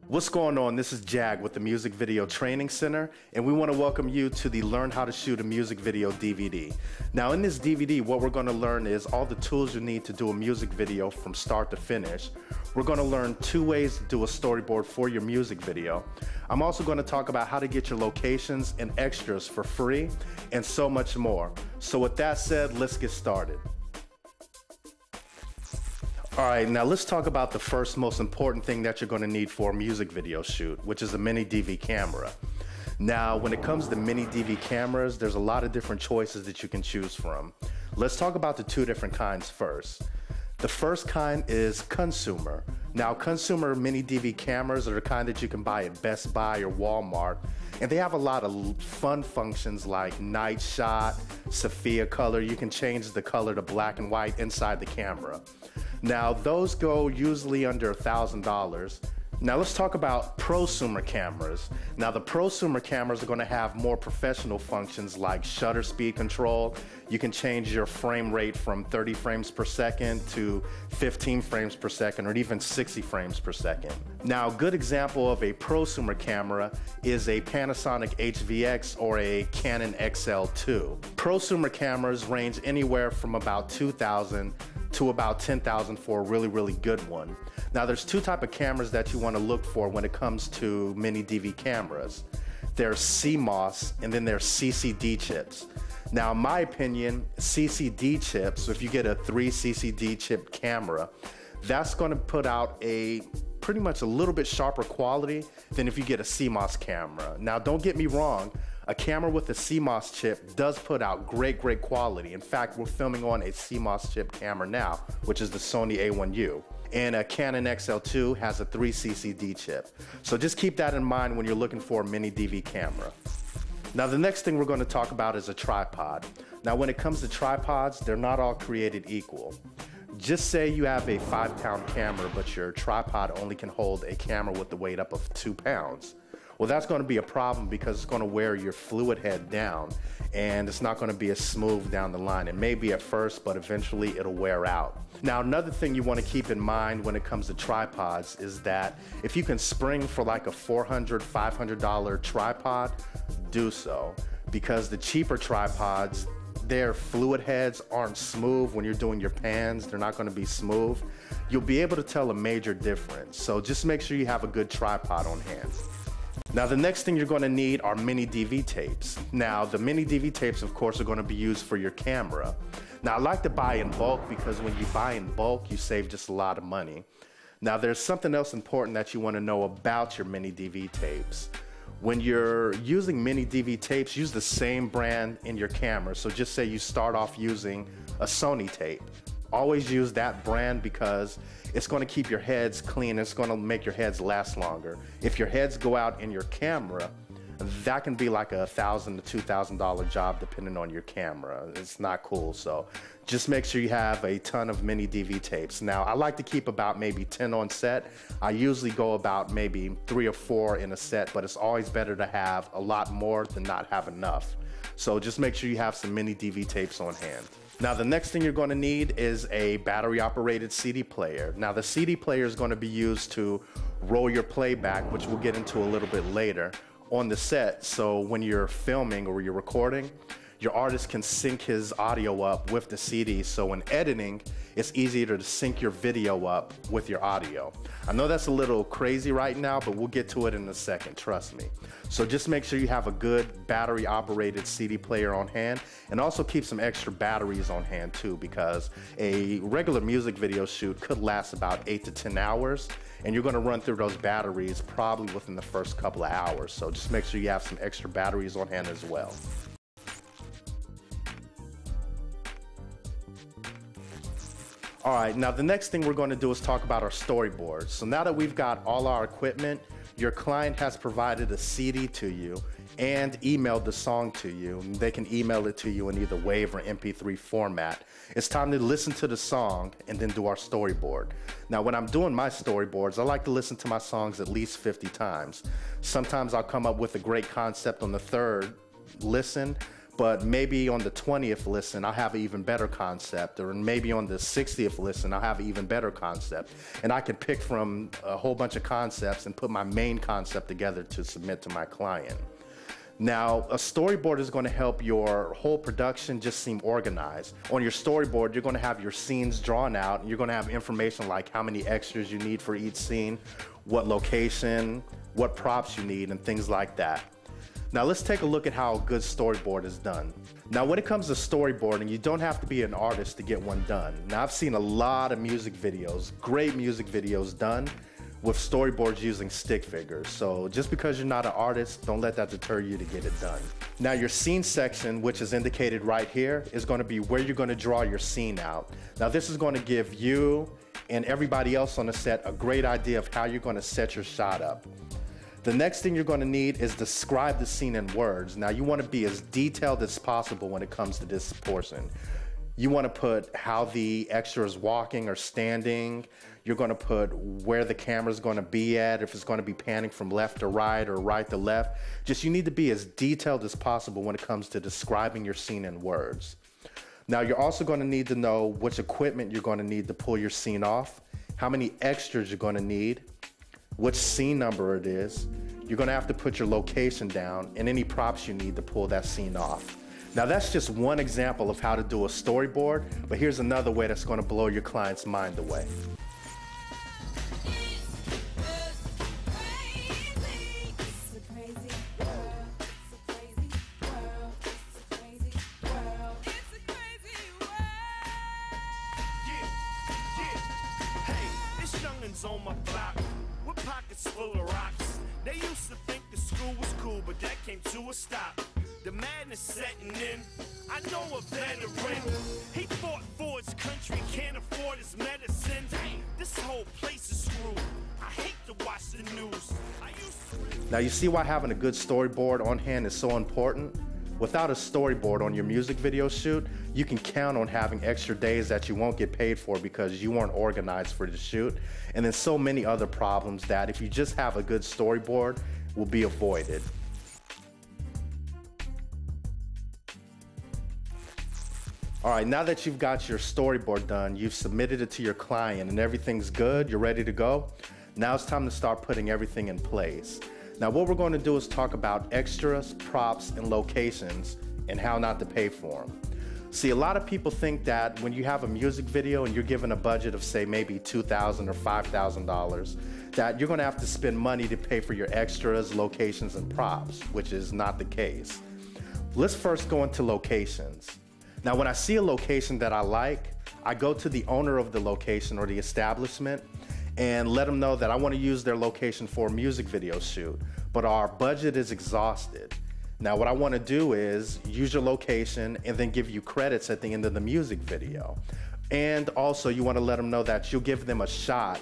What's going on? This is Jag with the Music Video Training Center, and we want to welcome you to the Learn How to Shoot a Music Video DVD. Now in this DVD, what we're going to learn is all the tools you need to do a music video from start to finish. We're going to learn 2 ways to do a storyboard for your music video. I'm also going to talk about how to get your locations and extras for free, and so much more. So with that said, let's get started. Alright, now let's talk about the first most important thing that you're going to need for a music video shoot, which is a mini DV camera. Now, when it comes to mini DV cameras, there's a lot of different choices that you can choose from. Let's talk about the 2 different kinds first. The first kind is consumer. Now, consumer mini DV cameras are the kind that you can buy at Best Buy or Walmart, and they have a lot of fun functions like night shot, Sophia color. You can change the color to black and white inside the camera. Now, those go usually under $1,000. Now let's talk about prosumer cameras. Now the prosumer cameras are going to have more professional functions like shutter speed control. You can change your frame rate from 30 frames per second to 15 frames per second or even 60 frames per second. Now a good example of a prosumer camera is a Panasonic HVX or a Canon XL2. Prosumer cameras range anywhere from about $2,000 to about $10,000 for a really good one. Now there's 2 types of cameras that you want to look for when it comes to mini DV cameras. There's CMOS and then there's CCD chips. Now in my opinion, CCD chips, so if you get a 3 CCD chip camera, that's going to put out a pretty much a little bit sharper quality than if you get a CMOS camera. Now don't get me wrong, a camera with a CMOS chip does put out great quality. In fact, we're filming on a CMOS chip camera now, which is the Sony A1U. And a Canon XL2 has a 3 CCD chip. So just keep that in mind when you're looking for a mini DV camera. Now the next thing we're going to talk about is a tripod. Now when it comes to tripods, they're not all created equal. Just say you have a 5-pound camera, but your tripod only can hold a camera with the weight up of 2 pounds. Well, that's going to be a problem because it's going to wear your fluid head down and it's not going to be as smooth down the line. It may be at first, but eventually it'll wear out. Now, another thing you want to keep in mind when it comes to tripods is that if you can spring for like a $400, $500 tripod, do so, because the cheaper tripods, their fluid heads aren't smooth. When you're doing your pans, they're not going to be smooth. You'll be able to tell a major difference. So just make sure you have a good tripod on hand. Now the next thing you're going to need are mini DV tapes. Now the mini DV tapes of course are going to be used for your camera. Now I like to buy in bulk because when you buy in bulk you save just a lot of money. Now there's something else important that you want to know about your mini DV tapes. When you're using mini DV tapes, use the same brand in your camera. So just say you start off using a Sony tape. Always use that brand because it's going to keep your heads clean. It's going to make your heads last longer. If your heads go out in your camera, that can be like a $1,000 to $2,000 job depending on your camera. It's not cool. So just make sure you have a ton of mini DV tapes. Now I like to keep about maybe 10 on set. I usually go about maybe 3 or 4 in a set, but it's always better to have a lot more than not have enough. So just make sure you have some mini DV tapes on hand. Now the next thing you're going to need is a battery operated CD player. Now the CD player is going to be used to roll your playback, which we'll get into a little bit later, on the set. So when you're filming or you're recording, your artist can sync his audio up with the CD. So when editing, it's easier to sync your video up with your audio. I know that's a little crazy right now, but we'll get to it in a second, trust me. So just make sure you have a good battery operated CD player on hand, and also keep some extra batteries on hand too, because a regular music video shoot could last about 8 to 10 hours, and you're gonna run through those batteries probably within the first couple of hours. So just make sure you have some extra batteries on hand as well. Alright, now the next thing we're going to do is talk about our storyboards. So now that we've got all our equipment, your client has provided a CD to you and emailed the song to you. They can email it to you in either WAV or MP3 format. It's time to listen to the song and then do our storyboard. Now when I'm doing my storyboards, I like to listen to my songs at least 50 times. Sometimes I'll come up with a great concept on the 3rd listen, but maybe on the 20th listen, I'll have an even better concept, or maybe on the 60th listen, I'll have an even better concept. And I can pick from a whole bunch of concepts and put my main concept together to submit to my client. Now, a storyboard is going to help your whole production just seem organized. On your storyboard, you're going to have your scenes drawn out, and you're going to have information like how many extras you need for each scene, what location, what props you need, and things like that. Now let's take a look at how a good storyboard is done. Now when it comes to storyboarding, you don't have to be an artist to get one done. Now I've seen a lot of music videos, great music videos done with storyboards using stick figures. So just because you're not an artist, don't let that deter you to get it done. Now your scene section, which is indicated right here, is going to be where you're going to draw your scene out. Now this is going to give you and everybody else on the set a great idea of how you're going to set your shot up. The next thing you're going to need is describe the scene in words. Now you want to be as detailed as possible when it comes to this portion. You want to put how the extra is walking or standing. You're going to put where the camera is going to be at, if it's going to be panning from left to right or right to left. Just you need to be as detailed as possible when it comes to describing your scene in words. Now you're also going to need to know which equipment you're going to need to pull your scene off, how many extras you're going to need, which scene number it is. You're going to have to put your location down and any props you need to pull that scene off. Now that's just one example of how to do a storyboard, but here's another way that's going to blow your client's mind away. On my block with pockets full of rocks. They used to think the school was cool, but that came to a stop. The madness setting in. I know a veteran. He fought for his country, can't afford his medicine. This whole place is screwed. I hate to watch the news. Now you see why having a good storyboard on hand is so important? Without a storyboard on your music video shoot, you can count on having extra days that you won't get paid for because you weren't organized for the shoot. And then so many other problems that if you just have a good storyboard will be avoided. All right, now that you've got your storyboard done, you've submitted it to your client and everything's good, you're ready to go, now it's time to start putting everything in place. Now what we're going to do is talk about extras, props, and locations and how not to pay for them. See, a lot of people think that when you have a music video and you're given a budget of say maybe $2,000 or $5,000, that you're going to have to spend money to pay for your extras, locations, and props, which is not the case. Let's first go into locations. Now when I see a location that I like, I go to the owner of the location or the establishment and let them know that I want to use their location for a music video shoot, but our budget is exhausted. Now what I want to do is use your location and then give you credits at the end of the music video. And also you want to let them know that you'll give them a shot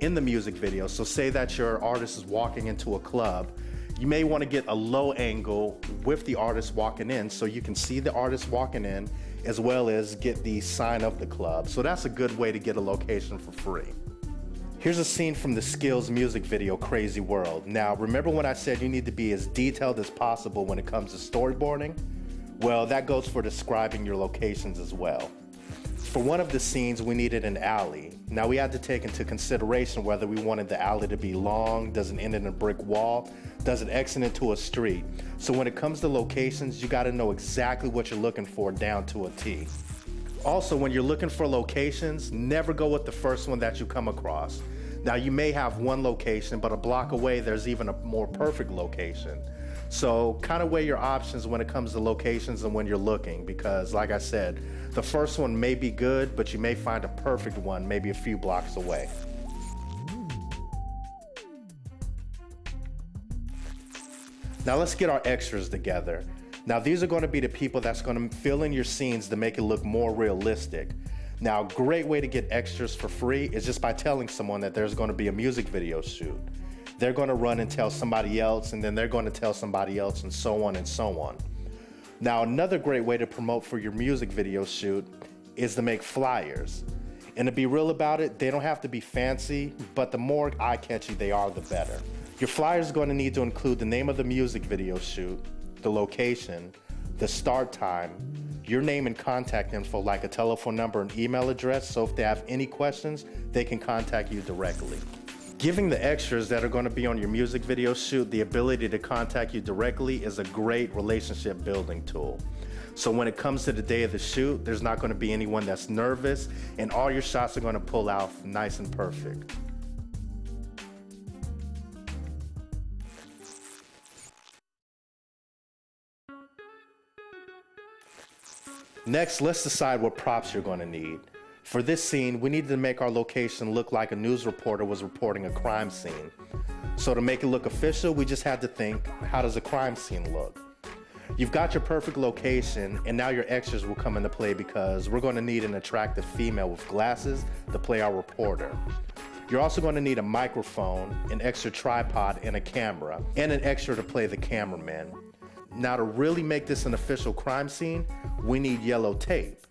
in the music video. So say that your artist is walking into a club, you may want to get a low angle with the artist walking in so you can see the artist walking in as well as get the sign of the club. So that's a good way to get a location for free. Here's a scene from the Skills music video, Crazy World. Now, remember when I said you need to be as detailed as possible when it comes to storyboarding? Well, that goes for describing your locations as well. For one of the scenes, we needed an alley. Now, we had to take into consideration whether we wanted the alley to be long, does it end in a brick wall, does it exit into a street. So when it comes to locations, you gotta know exactly what you're looking for down to a T. Also, when you're looking for locations, never go with the first one that you come across. Now, you may have one location, but a block away, there's even a more perfect location. So kind of weigh your options when it comes to locations and when you're looking, because like I said, the first one may be good, but you may find a perfect one maybe a few blocks away. Now let's get our extras together. Now these are going to be the people that's going to fill in your scenes to make it look more realistic. Now, a great way to get extras for free is just by telling someone that there's going to be a music video shoot. They're going to run and tell somebody else, and then they're going to tell somebody else, and so on and so on. Now, another great way to promote for your music video shoot is to make flyers. And to be real about it, they don't have to be fancy, but the more eye-catchy they are, the better. Your flyer is going to need to include the name of the music video shoot, the location, the start time, your name and contact info like a telephone number and email address, so if they have any questions, they can contact you directly. Giving the extras that are going to be on your music video shoot the ability to contact you directly is a great relationship building tool. So when it comes to the day of the shoot, there's not going to be anyone that's nervous, and all your shots are going to pull out nice and perfect. Next, let's decide what props you're going to need. For this scene, we needed to make our location look like a news reporter was reporting a crime scene. So to make it look official, we just had to think, how does a crime scene look? You've got your perfect location, and now your extras will come into play because we're going to need an attractive female with glasses to play our reporter. You're also going to need a microphone, an extra tripod, and a camera, and an extra to play the cameraman. Now to really make this an official crime scene, we need yellow tape.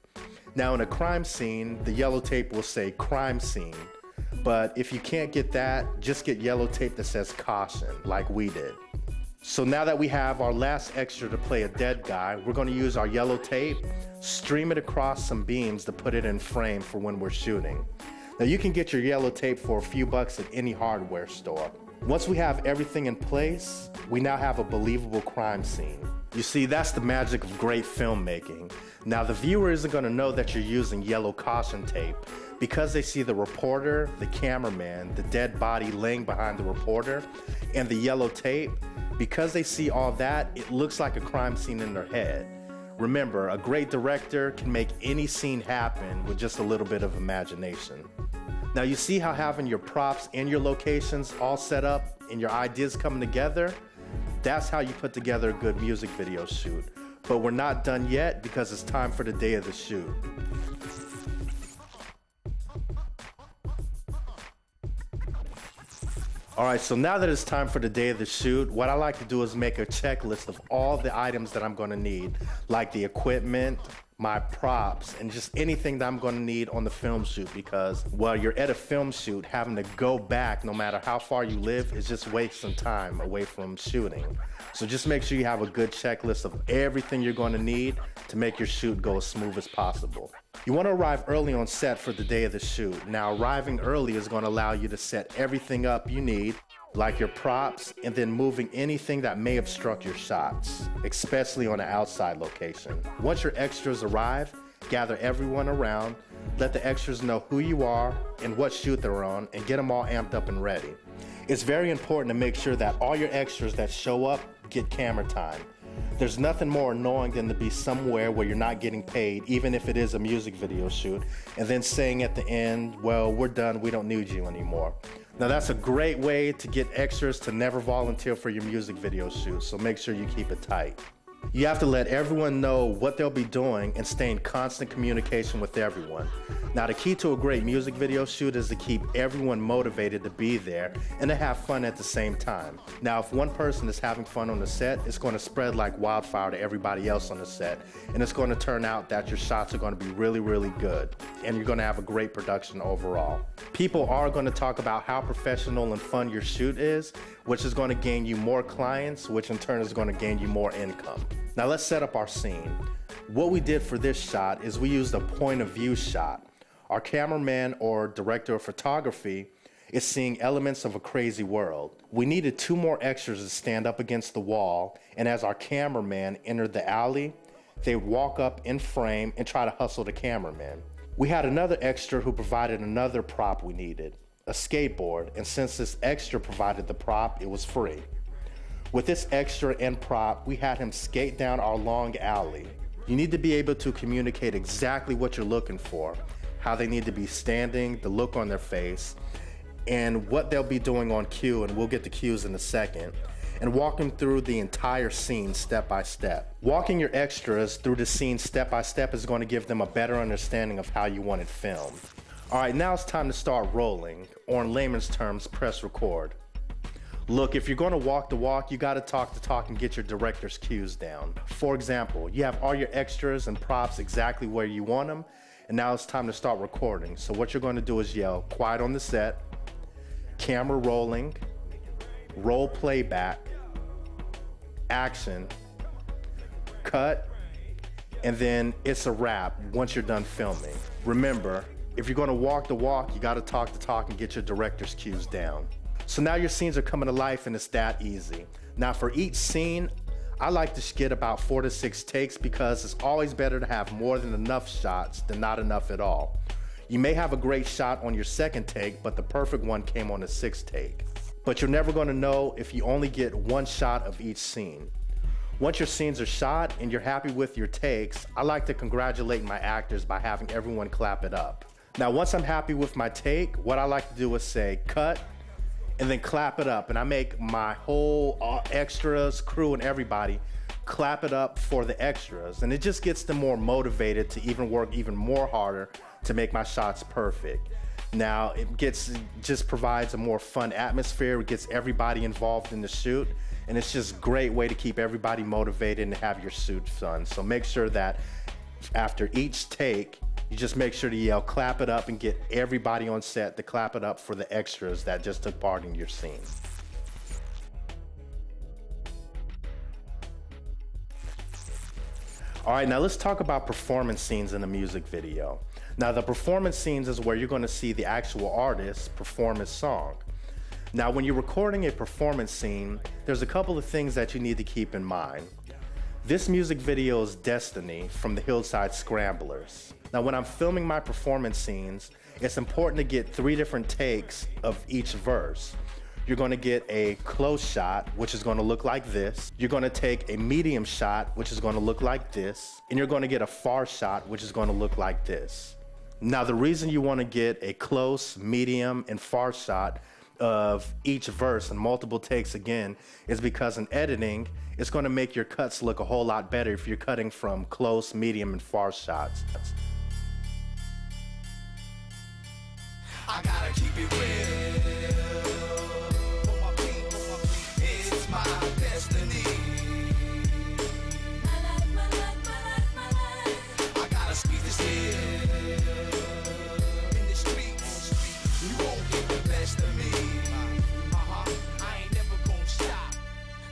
Now in a crime scene, the yellow tape will say crime scene, but if you can't get that, just get yellow tape that says caution, like we did. So now that we have our last extra to play a dead guy, we're going to use our yellow tape, stream it across some beams to put it in frame for when we're shooting. Now you can get your yellow tape for a few bucks at any hardware store. Once we have everything in place, we now have a believable crime scene. You see, that's the magic of great filmmaking. Now the viewer isn't going to know that you're using yellow caution tape because they see the reporter, the cameraman, the dead body laying behind the reporter, and the yellow tape. Because they see all that, it looks like a crime scene in their head. Remember, a great director can make any scene happen with just a little bit of imagination. Now you see how having your props and your locations all set up and your ideas coming together? That's how you put together a good music video shoot. But we're not done yet because it's time for the day of the shoot. Alright, so now that it's time for the day of the shoot, what I like to do is make a checklist of all the items that I'm going to need, like the equipment, my props, and just anything that I'm going to need on the film shoot, because while you're at a film shoot, having to go back no matter how far you live is just wasting time away from shooting. So just make sure you have a good checklist of everything you're going to need to make your shoot go as smooth as possible. You want to arrive early on set for the day of the shoot. Now arriving early is going to allow you to set everything up you need, like your props, and then moving anything that may obstruct your shots, especially on an outside location. Once your extras arrive, gather everyone around, let the extras know who you are and what shoot they're on, and get them all amped up and ready. It's very important to make sure that all your extras that show up get camera time. There's nothing more annoying than to be somewhere where you're not getting paid, even if it is a music video shoot, and then saying at the end, well, we're done, we don't need you anymore. Now that's a great way to get extras to never volunteer for your music video shoot, so make sure you keep it tight. You have to let everyone know what they'll be doing and stay in constant communication with everyone. Now the key to a great music video shoot is to keep everyone motivated to be there and to have fun at the same time. Now if one person is having fun on the set, it's going to spread like wildfire to everybody else on the set, and it's going to turn out that your shots are going to be really, really good, and you're going to have a great production overall. People are going to talk about how professional and fun your shoot is, which is going to gain you more clients, which in turn is going to gain you more income. Now let's set up our scene. What we did for this shot is we used a point of view shot. Our cameraman or director of photography is seeing elements of a crazy world. We needed 2 more extras to stand up against the wall, and as our cameraman entered the alley, they would walk up in frame and try to hustle the cameraman. We had another extra who provided another prop we needed, a skateboard, and since this extra provided the prop, it was free. With this extra and prop, we had him skate down our long alley. You need to be able to communicate exactly what you're looking for, how they need to be standing, the look on their face, and what they'll be doing on cue, and we'll get to cues in a second, and walk them through the entire scene step by step. Walking your extras through the scene step by step is going to give them a better understanding of how you want it filmed. All right, now it's time to start rolling, or in layman's terms, press record. Look, if you're going to walk the walk, you got to talk the talk and get your director's cues down. For example, you have all your extras and props exactly where you want them, and now it's time to start recording. So what you're going to do is yell, quiet on the set, camera rolling, roll playback, action, cut, and then it's a wrap once you're done filming. Remember, if you're gonna walk the walk, you gotta talk the talk and get your director's cues down. So now your scenes are coming to life and it's that easy. Now for each scene, I like to get about 4 to 6 takes because it's always better to have more than enough shots than not enough at all. You may have a great shot on your second take, but the perfect one came on the 6th take. But you're never gonna know if you only get one shot of each scene. Once your scenes are shot and you're happy with your takes, I like to congratulate my actors by having everyone clap it up. Now, once I'm happy with my take, what I like to do is say cut and then clap it up. And I make my whole extras, crew, and everybody clap it up for the extras. And it just gets them more motivated to even work even more harder to make my shots perfect. Now, just provides a more fun atmosphere. It gets everybody involved in the shoot. And it's just a great way to keep everybody motivated and have your shoot done. So make sure that after each take, you just make sure to yell, clap it up, and get everybody on set to clap it up for the extras that just took part in your scene. All right, now let's talk about performance scenes in a music video. Now the performance scenes is where you're gonna see the actual artist perform his song. Now when you're recording a performance scene, there's a couple of things that you need to keep in mind. This music video is Destiny from the Hillside Scramblers. Now when I'm filming my performance scenes, it's important to get 3 different takes of each verse. You're gonna get a close shot, which is gonna look like this. You're gonna take a medium shot, which is gonna look like this. And you're gonna get a far shot, which is gonna look like this. Now the reason you wanna get a close, medium, and far shot of each verse and multiple takes again is because in editing, it's gonna make your cuts look a whole lot better if you're cutting from close, medium, and far shots. I gotta keep it real. For my people, it's my destiny. My life, my life, my life, my life. I gotta squeeze this in. In the streets, you won't get the best of me. I ain't never gonna stop.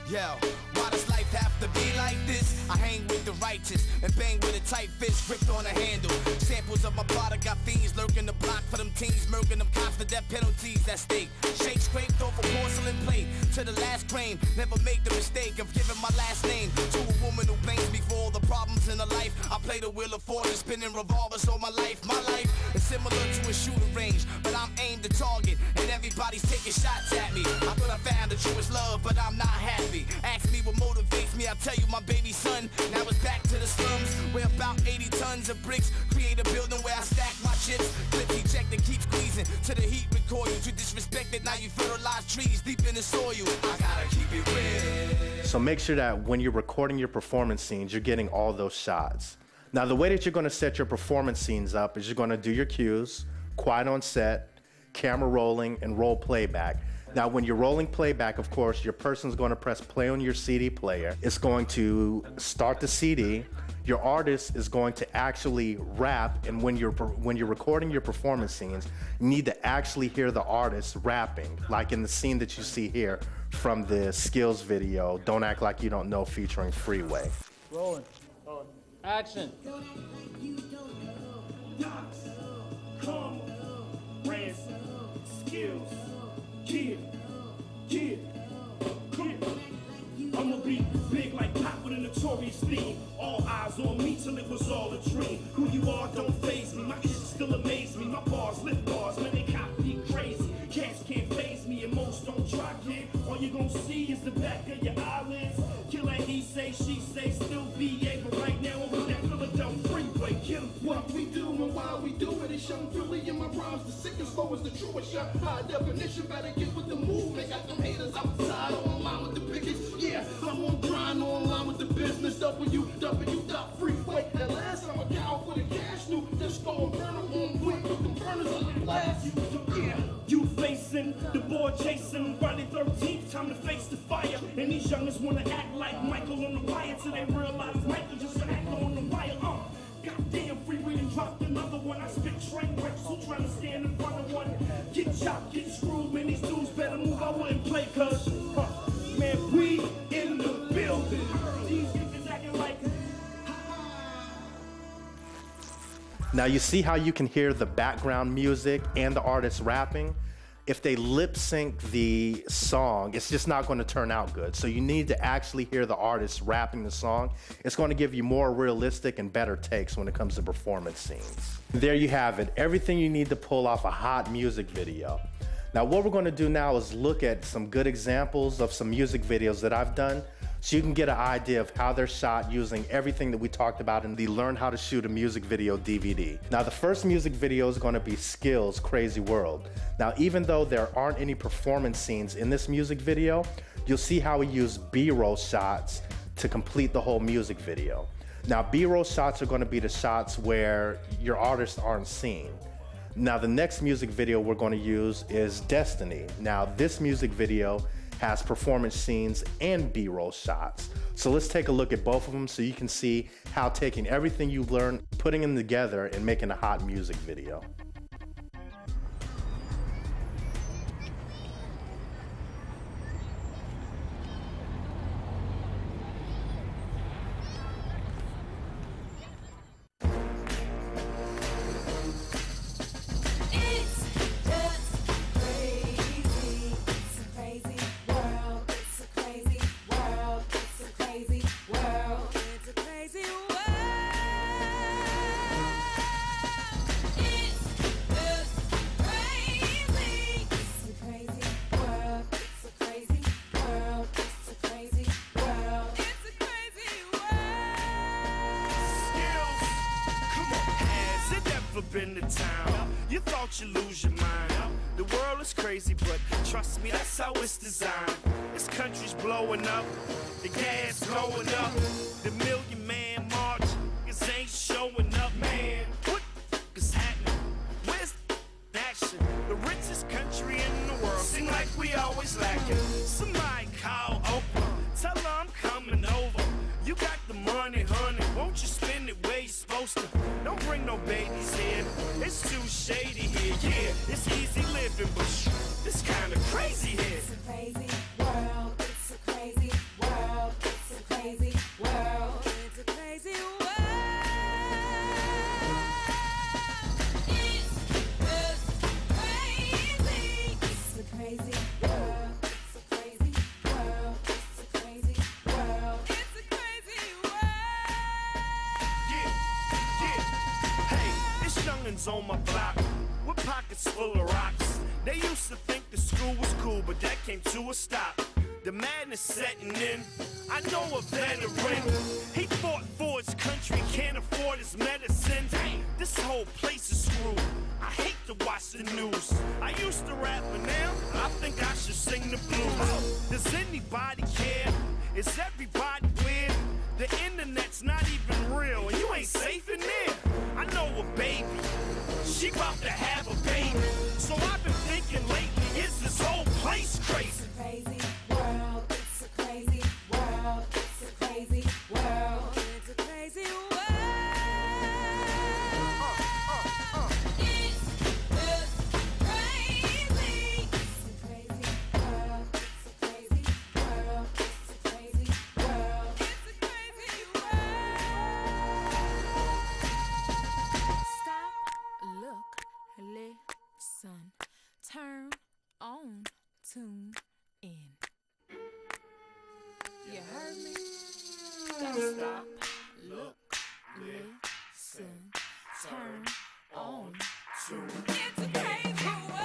Yo, why does life have to be like this? I hang with the righteous and bang with a tight fist gripped on a handle. Samples of my product got fiends lurking the block for them teens, murking them cops for death penalties at stake. Shake scraped off a porcelain plate to the last grain. Never make the mistake of giving my last name to a woman who blames me for all the problems in her life. I play the wheel of fortune, spinning revolvers all my life. My life is similar to a shooting range, but I'm aimed to target, and everybody's taking shots at me. I thought I found the truest love, but I'm not happy. Ask me what motivates me, I'll tell you my baby son. Now it's back to the slums, where about 80 tons of bricks create a building where I stack my chips. Clip eject and keep squeezing to the heat recoil. You disrespected, now you fertilize trees deep in the soil. I gotta keep it real. So make sure that when you're recording your performance scenes, you're getting all those shots. Now the way that you're gonna set your performance scenes up is you're gonna do your cues, quiet on set, camera rolling, and roll playback. Now when you're rolling playback, of course, your person's gonna press play on your CD player. It's going to start the CD. Your artist is going to actually rap, and when you're recording your performance scenes, you need to actually hear the artist rapping, like in the scene that you see here from the Skills video, Don't Act Like You Don't Know, featuring Freeway. Rolling. Action. Come, Rance, Skills, kid, come. I'ma be big like Pop with a notorious theme. All eyes on me till it was all a dream. Who you are don't faze me, my shit still amaze me. My bars, lit bars, man, they copy crazy. Cats can't faze me and most don't try, kid. All you gon' see is the back of your eyelids. Kill that he say, she say, still VA. But right now I'm with that Philadelphia freeway. Kill what we do and why we do it. It's young Philly in my rhymes. The sickest flow is the truest shot. High definition, better get with the movement. Got them haters outside online with the pickets. Yeah, I'm on grind online with the business. www.freeway. That last time I got for the cash new. Just go and burn them on quick. Put them burners on the blast. Yeah. You facing the boy chasing Friday 13th, time to face the fire. And these youngers wanna act like Michael on the wire till they realize Michael just an actor on the wire. Goddamn, Freeway done dropped another one. I spit train wrecks, who trying to stand in front of one? Get chopped, get screwed, man, these dudes better move. I wouldn't play cause, man, we in the building. These niggas acting like Now you see how you can hear the background music and the artist rapping? If they lip sync the song, it's just not going to turn out good. So you need to actually hear the artist rapping the song. It's going to give you more realistic and better takes when it comes to performance scenes. There you have it, everything you need to pull off a hot music video. Now what we're going to do now is look at some good examples of some music videos that I've done, so you can get an idea of how they're shot using everything that we talked about in the Learn How to Shoot a Music Video DVD. Now the first music video is going to be Skillz Crazy World. Now even though there aren't any performance scenes in this music video, you'll see how we use B-roll shots to complete the whole music video. Now B-roll shots are going to be the shots where your artists aren't seen. Now the next music video we're going to use is Destiny. Now this music video has performance scenes and B-roll shots. So let's take a look at both of them so you can see how taking everything you've learned, putting them together and making a hot music video. Been to town, you thought you'd lose your mind. The world is crazy, but trust me, that's how it's designed. This country's blowing up, the gas going up, the Million Man March is ain't showing up, man. What is happening? Where's the action? The richest country in the world seem like we always lacking. Somebody call Oprah, tell her I'm coming over. You got the money, honey, won't you spend it where you're supposed to? Don't bring no babies here, it's too shady here. Yeah, it's easy living, but it's kinda crazy here. It's a crazy world, it's a crazy world, it's a crazy world, it's a crazy world. It's just crazy. It's a crazy world, it's a crazy world, it's a crazy world, it's a crazy world. Yeah. Hey, it's youngins on my block with pockets full of rocks. They used to think the school was cool, but that came to a stop. The madness setting in. I know a veteran. He fought for his country, can't afford his medicine. This whole place is screwed. I hate to watch the news. I used to rap, but now I think I should sing the blues. Does anybody care? Is everybody weird? The internet's not even real, and you ain't safe in there. I know a baby, she about to have a baby. So I've been thinking lately, is this whole place crazy? It's a crazy world, it's a crazy world, it's a crazy world, it's a crazy world. Turn on, tune in. You heard me? Don't stop, look, listen, turn on, tune in. It's a crazy world.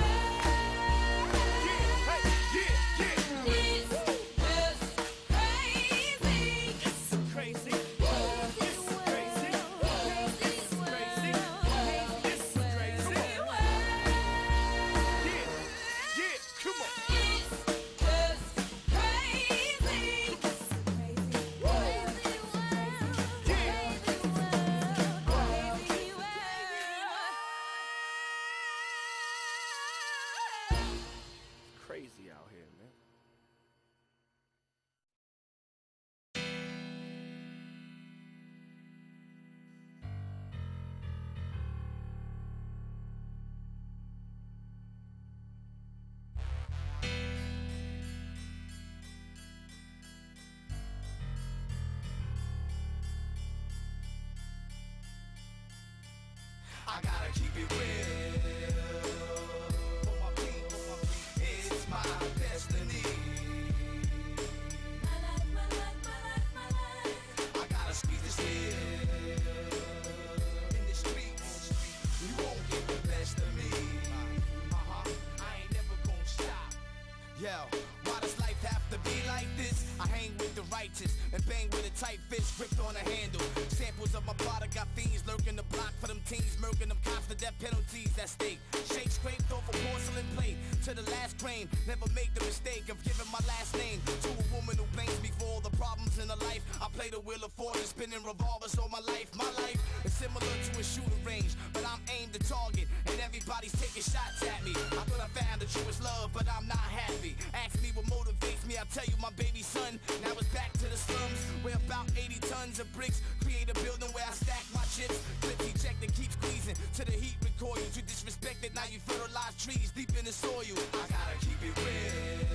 righteous and bang with a tight fist gripped on a handle. Samples of my product got fiends lurking the block for them teens, murking them cops for death penalties at stake. Shake scraped off a porcelain plate to the last grain. Never make the mistake of giving my last name to a woman who blames me for all the problems in her life. I play the wheel of fortune, spinning revolvers all my life. My life is similar to a shooting range, but I'm aimed to target, and everybody's taking shots at me. I thought I found the truest love, but I'm not happy. Ask me what motivates me, I'll tell you my baby son. Now it's back to the slums, where about 80 tons of bricks create a building where I stack my chips. Clips eject and keep squeezing to the heat recoil. You disrespected, now you fertilize trees deep in the soil. I gotta keep it real.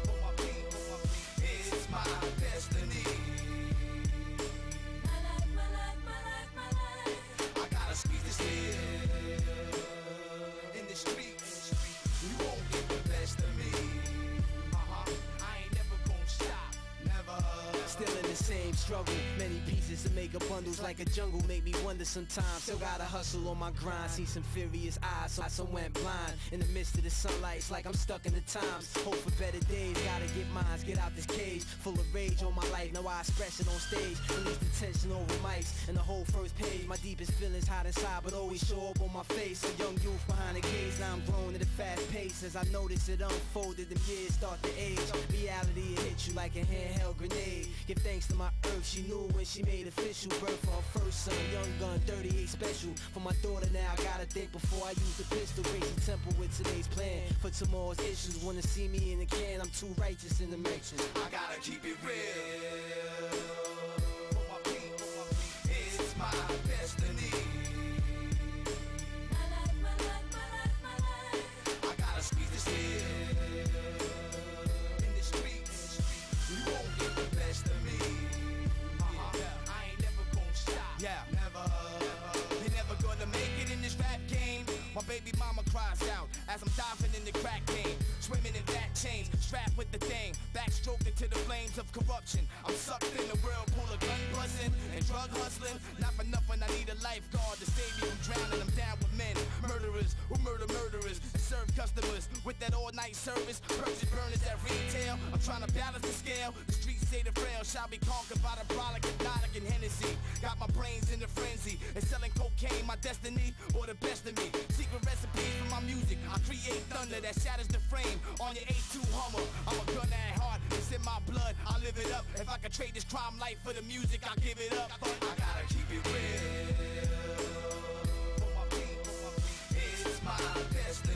For my people, it's my destiny. My life, my life, my life, my life. I gotta squeeze this here in the streets. You won't get the best of me. I ain't never gonna stop, never. Still in the same struggle, many pieces to make up bundles like a jungle. Make me wonder sometimes, still gotta hustle on my grind. See some furious eyes, so I went blind. In the midst of the sunlight, it's like I'm stuck in the times. Hope for better days, gotta get mines, get out this cage. Full of rage on my life, now I express it on stage. Release the tension over mics, and the whole first page. My deepest feelings hide inside, but always show up on my face. A young youth behind the gaze, now I'm growing at a fast pace. As I notice it unfolded, them years start to age. Reality, it hit you like a handheld grenade. Give thanks to my earth, she knew when she made official birth for her first son. Young gun, 38 special. For my daughter now, I gotta think before I use the pistol. Raise the temple with today's plan. For tomorrow's issues, wanna see me in the can, I'm too righteous in the mention. I gotta keep it real. For my people, it's my destiny. My life, my life, my life, my life. I gotta squeeze this here in the streets. You won't get the best of me. I ain't never gonna stop. Yeah, never. You're never gonna make it in this rap game. My baby mama cries out as I'm diving in the crack game. Swimming in that chains, strapped with the thing. Backstroke into the flames of corruption. I'm sucked in the whirlpool of gun buzzing and drug hustling. Not for nothing, I need a lifeguard to save me from drowning. I'm down with men, murderers who murder murderers and serve customers with that all-night service. Purchase burners at retail. I'm trying to balance the scale. The streets say the frail shall be conquered by the brolic, hypnotic, and Hennessy. Got my brains in a frenzy and selling cocaine, my destiny or the best of me. Secret recipes for my music. I create thunder that shatters the frame on your A2 Hummer. I'm a gunner at heart, it's in my blood. I'll live it up. If I could trade this crime life for the music, I'll give it up. But I gotta keep it real. For my people, it's my destiny.